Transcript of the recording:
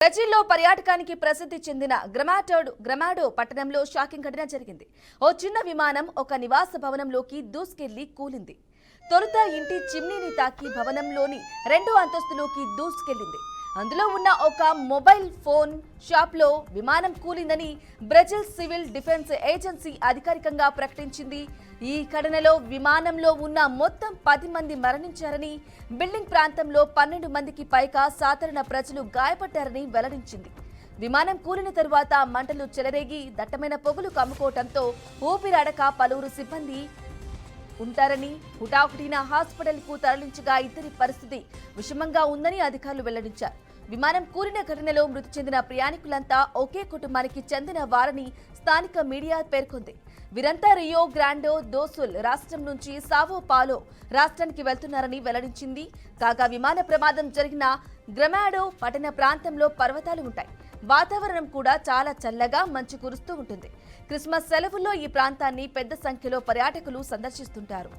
బ్రెజిల్లో పర్యాటకానికి ప్రసిద్ధి చెందిన గ్రమాడో పట్టణంలో షాకింగ్ ఘటన జరిగింది. ఓ చిన్న విమానం ఒక నివాస భవనంలోకి దూసుకెళ్లి కూలింది. తొలుత ఇంటి చిమ్నీని తాకి భవనంలోని 2వ అంతస్తులోకి దూసుకెళ్లింది. అందులో ఉన్న ఒక మొబైల్ ఫోన్ షాప్లో విమానం కూలిందని బ్రెజిల్ సివిల్ డిఫెన్స్ ఏజెన్సీ అధికారికంగా ప్రకటించింది. ఈ ఘటనలో విమానంలో ఉన్న మొత్తం 10 మంది మరణించారని, బిల్డింగ్ ప్రాంతంలో 12 మందికి పైగా సాధారణ ప్రజలు గాయపడ్డారని వెల్లడించింది. విమానం కూలిన తరువాత మంటలు చెలరేగి దట్టమైన పొగలు కమ్ముకోవడంతో ఊపిరాడక పలువురు సిబ్బంది ఉంటారని, హుటాహుటిన హాస్పిటల్కు తరలించగా ఇద్దరి పరిస్థితి విషమంగా ఉందని అధికారులు వెల్లడించారు. విమానం కూలిన ఘటనలో మృతి చెందిన ప్రయాణికులంతా ఒకే కుటుంబానికి చెందిన వారని స్థానిక మీడియా పేర్కొంది. వీరంతా రియో గ్రాండో దో సుల్ రాష్ట్రం నుంచి సావో పాలో రాష్ట్రానికి వెళ్తున్నారని వెల్లడించింది. కాగా విమాన ప్రమాదం జరిగిన గ్రమాడో పట్టణ ప్రాంతంలో పర్వతాలు ఉంటాయి. వాతావరణం కూడా చాలా చల్లగా మంచు కురుస్తూ ఉంటుంది. క్రిస్మస్ సెలవుల్లో ఈ ప్రాంతాన్ని పెద్ద సంఖ్యలో పర్యాటకులు సందర్శిస్తుంటారు.